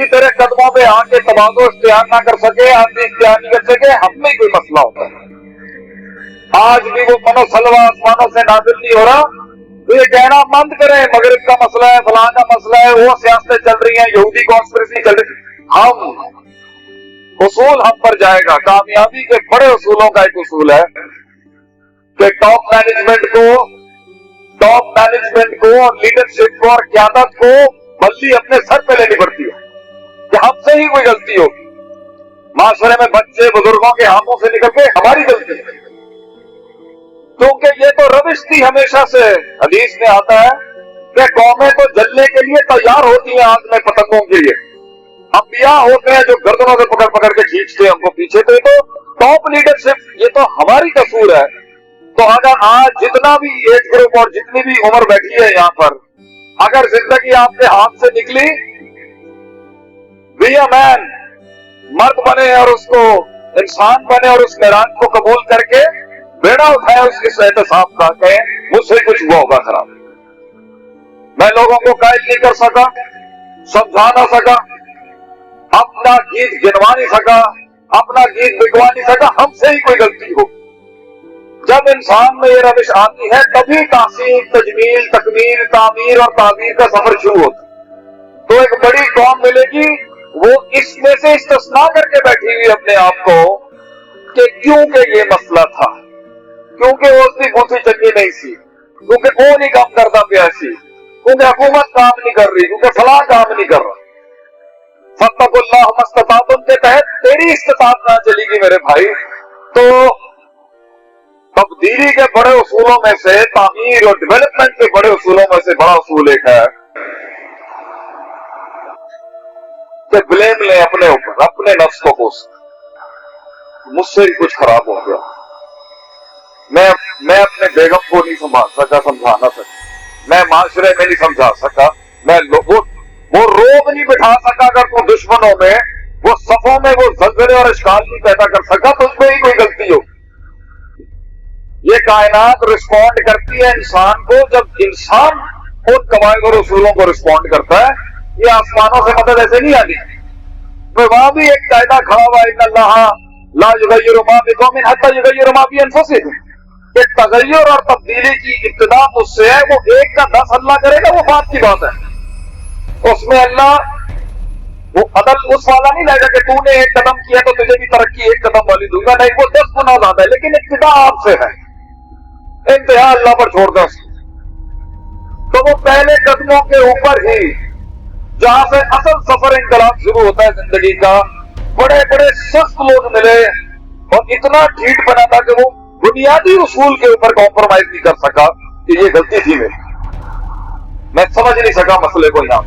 किसी तरह कदमों पे आके तबादो इख्तियार ना कर सके, आदमी इख्तियार नहीं कर सके, हम में कोई मसला होता है। आज भी वो मनोसलवा आसमानों से नाजिल नहीं हो रहा, तो ये कहना बंद करें मगरिब का मसला है, फलां का मसला है, वो सियासतें चल रही हैं, यहूदी कॉन्स्पिरेसी चल रही है। हम उसूल हम पर जाएगा। कामयाबी के बड़े उसूलों का एक उसूल है कि टॉप मैनेजमेंट को और लीडरशिप को और क़यादत को बल्ली अपने सर पे लेनी पड़ती है कि हमसे ही कोई गलती होगी। माशरे में बच्चे बुजुर्गों के हाथों से निकल के हमारी गलती है, क्योंकि ये तो रविश थी हमेशा से। हदीस में आता है कि कौमें तो जलने के लिए तैयार होती हैं आग में पतंगों के लिए। अंबिया होते हैं जो गर्दनों से पकड़ पकड़ के खींचते हैं हमको पीछे। तो ये तो टॉप लीडरशिप, ये तो हमारी कसूर है। तो अगर आज जितना भी एज ग्रुप और जितनी भी उम्र बैठी है यहाँ पर, अगर जिंदगी आपके हाथ से निकली, बी अ मैन, मर्द बने और उसको इंसान बने और उस मेरान को कबूल करके बेड़ा उठाए उस एहतसाब का, कहें मुझसे कुछ हुआ होगा खराब। मैं लोगों को कायल नहीं कर सका, समझा ना सका, अपना गीत गिनवा नहीं सका, अपना गीत बिकवा नहीं सका, हमसे ही कोई गलती हो। जब इंसान में ये रविश आती है तभी तासीर, तजमील, तकमील, तामीर और ताबीर का सफर शुरू होता। तो एक बड़ी कौम मिलेगी, वो इसमें से इस्तिस्ना करके बैठी हुई अपने आप को कि क्योंकि ये मसला था, क्योंकि वो उसकी कौन चंगी नहीं सी, क्योंकि वो नहीं काम करता प्यासी, क्योंकि हुकूमत काम नहीं कर रही, क्योंकि फलां काम नहीं कर रहा। फत्तकुल्लाह मस्ततातुम के तहत तेरी इस्तिताअत ना चलेगी मेरे भाई। तो तब्दीली के बड़े उसूलों में से, तामीर और डेवलपमेंट के बड़े उसूलों में से बड़ा उसूल एक है कि ब्लेम ले अपने ऊपर, अपने नफ्स को कोस। मुझसे ही कुछ खराब हो गया, मैं अपने बेगम को नहीं संभाल सका, समझा ना सका, मैं माशरे में नहीं समझा सका, मैं वो रोब नहीं बिठा सका। अगर तो दुश्मनों में, वो सफों में वो जल्जले और इश्काल नहीं पैदा कर सका, तो उसमें ही कोई गलती हो। ये कायनात रिस्पॉन्ड करती है इंसान को जब इंसान उन कवायद और उसूलों को रिस्पॉन्ड करता है। ये आसमानों से मदद ऐसे नहीं आती। तो वहां भी एक कायदा खड़ा हुआ है, अल्लाह ला युगय्यिरु मा बिकौमिन हत्ता युगय्यिरु मा बिअनफुसिहिम। कि तगय्युर और तब्दीली की इब्तिदा उससे है, वो एक का 10 अल्लाह करेगा, वो बात की बात है। उसमें अल्लाह वो अदल उस वाला नहीं लेगा कि तूने एक कदम किया तो तुझे भी तरक्की एक कदम वाली दूंगा, नहीं, वो 10 गुना ज्यादा है। लेकिन इब्तिदा आपसे है, इंतहा अल्लाह पर छोड़ दो। तो वो पहले कदमों के ऊपर ही जहां से असल सफर इंकलाब शुरू होता है जिंदगी का, बड़े बड़े सख्त लोग मिले और इतना ढीठ बना था कि वो बुनियादी उसूल के ऊपर कॉम्प्रोमाइज नहीं कर सका कि ये गलती थी मेरी, मैं समझ नहीं सका मसले को। यहां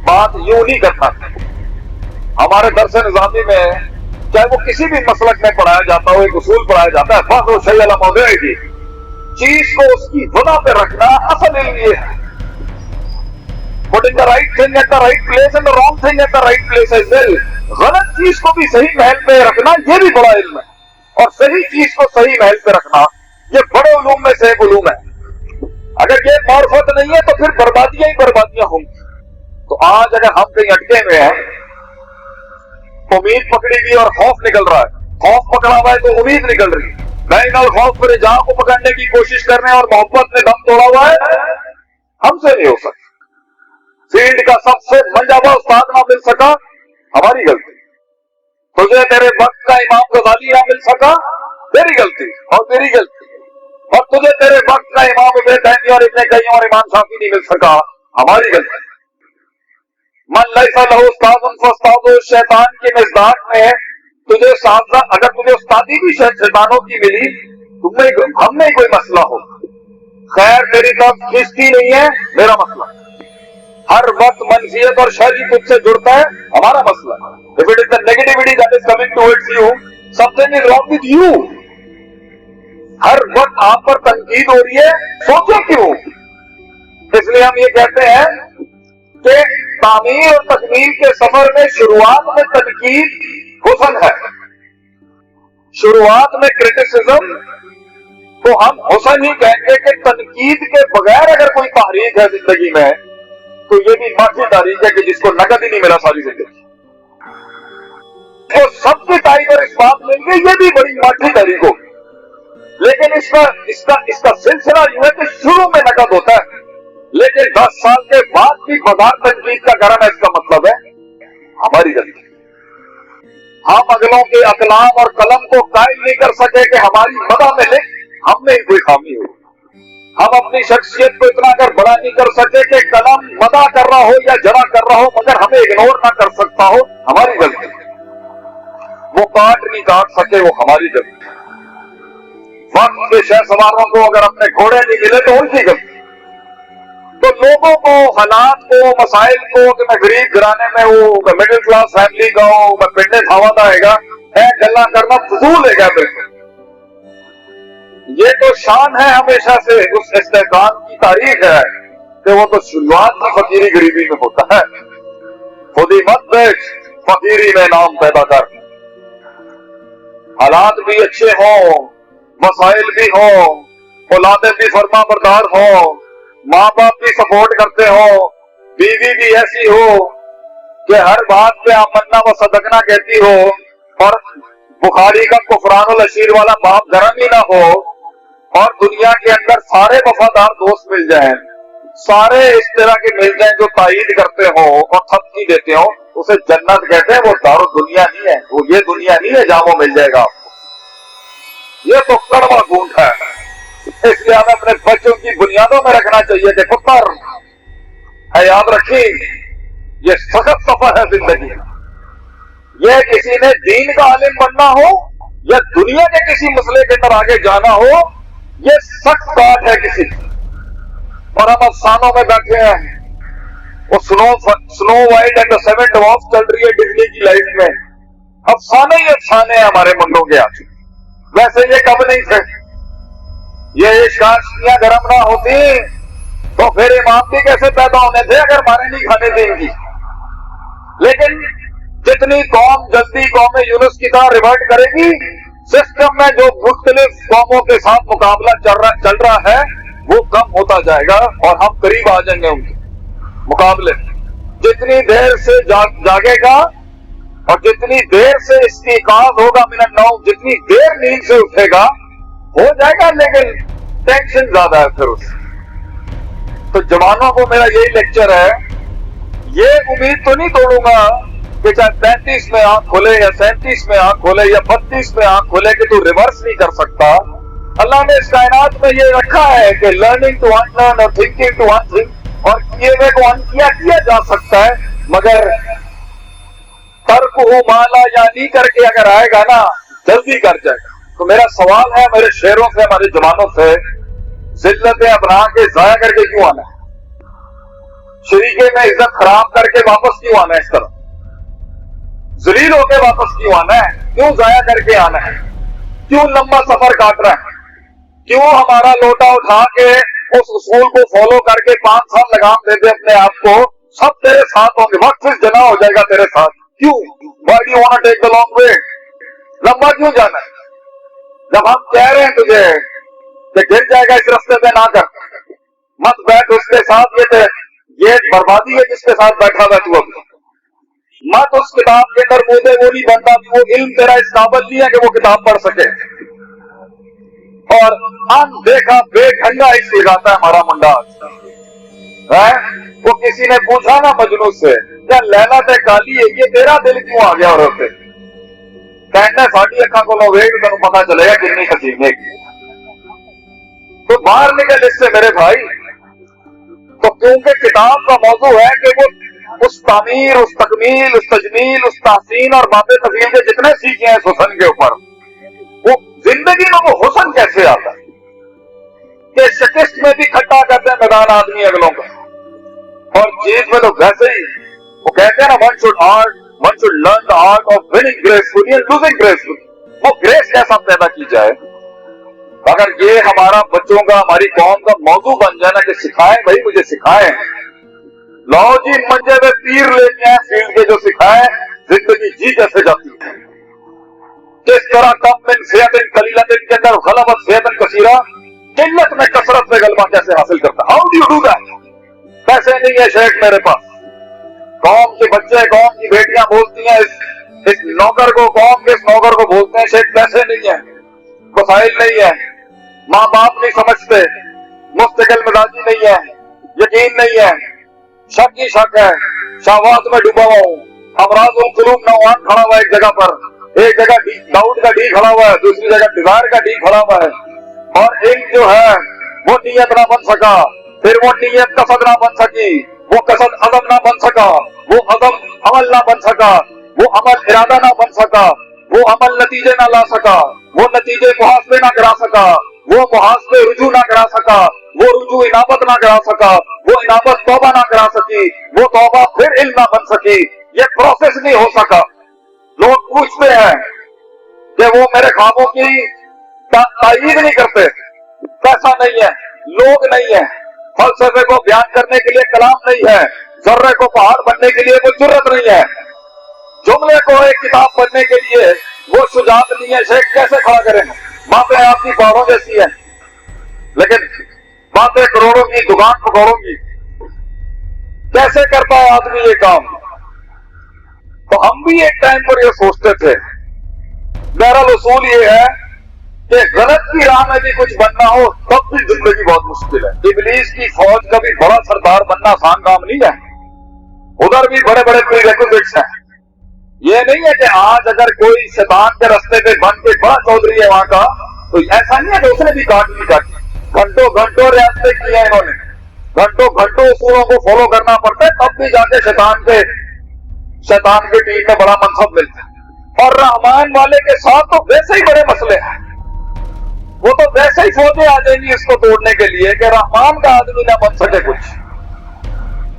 बात यूं नहीं करना। हमारे दरस निजामी में चाहे वो किसी भी मसलक में पढ़ाया जाता हो, एक उसूल पढ़ाया जाता है, बस वो सही अला मौज़ूई चीज को उसकी वजह पे रखना असल इल्म ये है। Putting the right thing at the right place and the wrong thing at the right place as well. गलत चीज को भी सही महल पे रखना ये भी बड़ा इल्म है, और सही चीज को सही महल पे रखना ये बड़े उलूम में से एक उलूम है। अगर ये मार्फत नहीं है तो फिर बर्बादियां ही बर्बादियां होंगी। तो आज अगर हम कहीं अटके हुए हैं, उम्मीद पकड़ी हुई और खौफ निकल रहा है, खौफ पकड़ा हुआ है तो उम्मीद निकल रही है, नहीं खौफ पर जहां को पकड़ने की कोशिश कर रहे हैं और मोहब्बत में दम तोड़ा हुआ है, हमसे नहीं हो सकता। फील्ड का सबसे मंजाबा उस्ताद ना मिल सका, हमारी गलती। तुझे तेरे वक्त का इमाम गजाली ना मिल सका, तेरी गलती और मेरी गलती। और तुझे तेरे वक्त का इमाम इब्न तैमिया और इब्न कय्यिम और इमाम शाफी नहीं मिल सका, हमारी गलती। मन लैसा लहू उस्तादुन फउस्तादुहु शैतान की मिज़दाक में तुझे साजा, अगर तुझे उस्तादी भी शैतानों की मिली, तुम्हें हम में कोई मसला हो, खैर तेरी तरफ खिंचती नहीं है, मेरा मसला। हर वक्त मनफियत और शर तुझसे जुड़ता है, हमारा मसला। If it is the negativity that is coming towards you, something is wrong with you. हर वक्त आप पर तनकीद हो रही है, सोचो क्यों? इसलिए हम ये कहते हैं कि तामीर और तकमील के सफर में शुरुआत में तनकीद हुस्न है, शुरुआत में क्रिटिसिज्म तो हम हुस्न ही कहेंगे कि तनकीद के बगैर अगर कोई तहरीक है जिंदगी में तो ये भी माठी तारीख है कि जिसको नकद ही नहीं मिला सारी जिंदगी, तो सबकी तारीख और इस बात मिल गई, ये भी बड़ी माठी तारीख होगी। लेकिन इसका सिलसिला यूं है कि शुरू में नकद होता है, लेकिन 10 साल के बाद भी बाजार तनकीद का गरम है। इसका मतलब है हमारी गलती, हम अगलों के अकलाम और कलम को कायम नहीं कर सके कि हमारी मदा में लिख हम में ही कोई खामी हो। हम अपनी शख्सियत को इतना अगर बड़ा नहीं कर सके कि कलम मदा कर रहा हो या जरा कर रहा हो मगर हमें इग्नोर ना कर सकता हो, हमारी गलती। वो काट नहीं काट सके, वो हमारी गलती। वक्त के शह सवारों को अगर अपने घोड़े नहीं मिले तो उनकी गलती। तो लोगों को, हालात को, मसाइल को कि मैं गरीब घराने में हूं, मैं मिडिल क्लास फैमिली का हूं, मैं पिंडे खावादा है गल्ला करना फजूल है। बिल्कुल ये तो शान है हमेशा से उस इस्तेकाम की तारीख है कि वो तो शुरुआत की फकीरी गरीबी में होता है। खुद ही मत बेच, फकीरी में नाम पैदा कर। हालात भी अच्छे हों, मसाइल भी हों, औलादें भी फरमा बरदार हों, माँ बाप भी सपोर्ट करते हो, बीवी भी ऐसी हो कि हर बात पे आमन्ना व सदकना कहती हो, और बुखारी का कुफरानुल अशीर वाला बाप गरम ही ना हो, और दुनिया के अंदर सारे वफादार दोस्त मिल जाएं, सारे इस तरह के मिल जाएं जो तायीद करते हो और थपकी देते हो, उसे जन्नत कहते हैं। वो दारो दुनिया नहीं है, वो ये दुनिया नहीं है जहां वो मिल जाएगा आपको। ये तो कड़वा घूंट है। इसलिए हमें अपने बच्चों की बुनियादों में रखना चाहिए कि पुत्र है, याद रखिए ये सख्त सफर है जिंदगी। ये किसी ने दीन का आलिम बनना हो या दुनिया के किसी मसले के अंदर आगे जाना हो, ये सख्त बात है किसी। और हम अफसानों में बैठे हैं, वो snow white and the seven dwarfs चल रही है डिज्नी की लाइफ में। अफसाने ही अफसाने हैं हमारे मुंडों के आज। वैसे ये कब नहीं थे। ये शास्त्रियां गर्म ना होती तो फिर इमाम भी कैसे पैदा होने थे अगर मारे नहीं खाने थे इनकी। लेकिन जितनी कौम जल्दी कौम यूनुस की तरह रिवर्ट करेगी, सिस्टम में जो मुख्तलिफ कौमों के साथ मुकाबला चल रहा है वो कम होता जाएगा और हम करीब आ जाएंगे उनके मुकाबले। जितनी देर से जागेगा और जितनी देर से इस्तीकाज़ होगा मिनन नौम, जितनी देर नींद से उठेगा हो जाएगा, लेकिन टेंशन ज्यादा है फिर उससे। तो जवानों को मेरा यही लेक्चर है, ये उम्मीद तो नहीं तोड़ूंगा कि चाहे 35 में आंख खोले या 37 में आंख खोले या 32 में आंख खोले कि तू रिवर्स नहीं कर सकता। अल्लाह ने इस कायनात में ये रखा है कि लर्निंग टू अनलर्न और थिंकिंग टू अनथिंक, और किए हुए को किया जा सकता है, मगर तर्क हो माला या नहीं करके अगर आएगा ना जल्दी कर जाएगा। तो मेरा सवाल है मेरे शेरों से, हमारे जवानों से, जिल्लतें अपना के जाया करके क्यों आना है? शरीके में इज्जत खराब करके वापस क्यों आना है? इस तरह जलील होके वापस क्यों आना है? क्यों जाया करके आना है? क्यों लंबा सफर काट रहा है? क्यों हमारा लोटा उठा के उस उसूल को फॉलो करके 5 साल लगाम दे दे अपने आप को, सब तेरे साथ होंगे, वक्त फिर जना हो जाएगा तेरे साथ। क्यों? Why do you want to take the long way? लंबा क्यों जाना है? जब हम कह रहे हैं तुझे कि गिर जाएगा इस रास्ते पे ना कर, मत बैठ उसके साथ, ये बर्बादी है जिसके साथ बैठा हुआ तू। अब मत उस किताब के अंदर मुझे वो नहीं बनता, वो इल्म तेरा इस काबिल नहीं है कि वो किताब पढ़ सके। और अनदेखा बेढंगा इस लगाता है हमारा मुंडा है। वो किसी ने पूछा ना मजनू से, क्या लैला ते काली है, ये तेरा दिल क्यों आ गया? और कहना साड़ी अखा को लो वेग तेन पता चलेगा कितनी हसीन है। तो बाहर निकल इससे मेरे भाई। तो क्योंकि किताब का मौजू है कि वो उस तामीर, उस तकमील, उस तजमील, उस तहसीन और बातें तफील के जितने सीखे हैं हुसन के ऊपर, वो जिंदगी में वो हुसन कैसे आता है कि शिकस्त में भी खट्टा करते हैं मैदान आदमी अगलों का, और जीत में तो वैसे ही वो कहते हैं ना, one should learn the art of winning gracefully and losing gracefully. वो ग्रेस कैसा पैदा की जाए? अगर ये हमारा बच्चों का, हमारी कौम का मौजू बन जाए ना कि सिखाएं भाई, मुझे सिखाएं, लाओ जी मंजे में तीर लेके आए फील्ड के, जो सिखाए जिंदगी जी कैसे जाती है, किस तरह कम मिन सेहतिन कलीलतिन के अंदर गलबत सेहतिन कसीरा, किल्लत में कसरत में गलबा कैसे हासिल करता है। How do you do that? पैसे नहीं है शेख मेरे पास। कौम के बच्चे, कौम की बेटियां बोलती हैं इस नौकर को, कौम के इस नौकर को बोलते हैं शेख पैसे नहीं है, वसाइल नहीं है, माँ बाप नहीं समझते, मुस्तकिल मिजाजी नहीं है, यकीन नहीं है, शक ही शक है, शहवात में डूबा हुआ हूँ, अमराजुल कुलूब नौआन खड़ा हुआ एक जगह पर, एक जगह दाऊद का डी खड़ा हुआ है, दूसरी जगह डिजायर का डी खड़ा हुआ है, और एक जो है वो नीयत ना बन सका, फिर वो नीयत कसद ना बन सकी, वो कसद अज़म ना बन सका, वो अज़म अमल ना बन सका, वो अमल इरादा ना बन सका, वो अमल नतीजे ना ला सका, वो नतीजे मुहासबे ना करा सका, वो मुहासबे रुजू ना करा सका, वो रुजू इनाबत ना करा सका, वो इनाबत तौबा ना करा सकी, वो तौबा फिर इल्म ना बन सकी, ये प्रोसेस नहीं हो सका। लोग पूछते हैं कि वो मेरे ख्वाबों की तायीद नहीं करते, पैसा नहीं है, लोग नहीं है, फलसफे को बयान करने के लिए कलाम नहीं है, जर्रे को पहाड़ बनने के लिए कोई जुर्रत नहीं है, जुमले को एक किताब बनने के लिए वो शुजात नहीं है। शेख कैसे खड़ा करें? बातें आपकी पहाड़ों जैसी है, लेकिन बातें करोड़ों की, दुकान पकौड़ों की। कैसे करता है आदमी ये काम? तो हम भी एक टाइम पर ये सोचते थे। बहरहाल उसूल ये है कि गलत की राह में भी कुछ बनना हो तब भी जिंदगी बहुत मुश्किल है। इबलीस की फौज का भी बड़ा सरदार बनना आसान काम नहीं है, उधर भी बड़े बड़े प्रीरेक्विजिट्स हैं। ये नहीं है कि आज अगर कोई शैतान के रास्ते पे बन के बड़ा चौधरी है वहां का, तो ऐसा नहीं है कि उसने भी काट ली काटी। घंटों घंटों रियासतें की है इन्होंने, घंटों घंटों उसूलों को फॉलो करना पड़ता है, तब भी जाके शैतान के टीम में बड़ा मनसब मिलता है। और रहमान वाले के साथ तो वैसे ही बड़े मसले हैं, वो तो वैसे ही फौजें आ जाएंगी इसको तोड़ने के लिए कि रहमान का आदमी ना बन सके कुछ।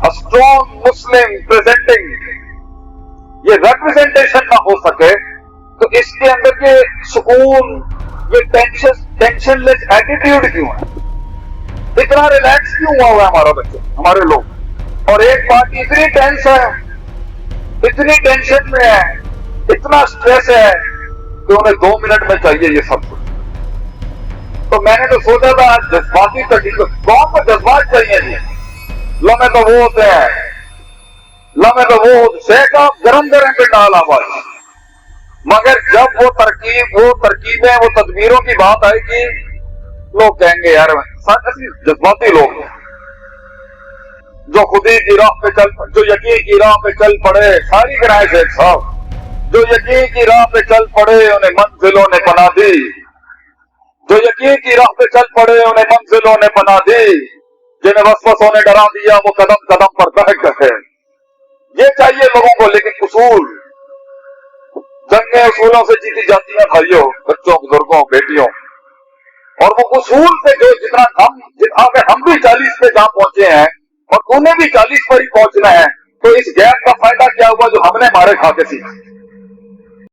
A strong Muslim presenting, ये रिप्रेजेंटेशन ना हो सके तो इसके अंदर के सुकून, ये टेंशनलेस एटीट्यूड क्यों है? इतना रिलैक्स क्यों हुआ है हमारा बच्चे, हमारे लोग? और एक बात इतनी टेंस है, इतनी टेंशन में है, इतना स्ट्रेस है कि उन्हें 2 मिनट में चाहिए ये सब कुछ। तो मैंने तो सोचा था जज्बाती तकलीफ, कौन को जज्बात चाहिए जी? लमे तो वो होते हैं, लमे तो वो शेख आप गरम गरम पे डाल आवाज। मगर जब वो तरकीबें, वो तदबीरों की बात आएगी, लोग कहेंगे यार जज्बाती लोग हैं, जो खुदी की राह पे चल, जो यकीन की राह पे चल पड़े, सारी गिराए शेख साहब, जो यकीन की राह पे चल पड़े उन्हें मंजिलों ने पना दी, जो यकीन की राह पे चल पड़े उन्हें मंजिलों ने पना दी, जिन्हें वसवसों ने डरा दिया वो कदम कदम पर बहक गए। ये चाहिए लोगों को, लेकिन उसूल, जंगें उसूलों से जीती जाती हैं भाइयों, बच्चों, बुजुर्गों, बेटियों। और वो उसूल पे जो जितना अगर हम भी 40 पे जहां पहुंचे हैं और उन्हें भी 40 पर ही पहुंचना है, तो इस गैप का फायदा क्या हुआ जो हमने मारे खा के सीखा?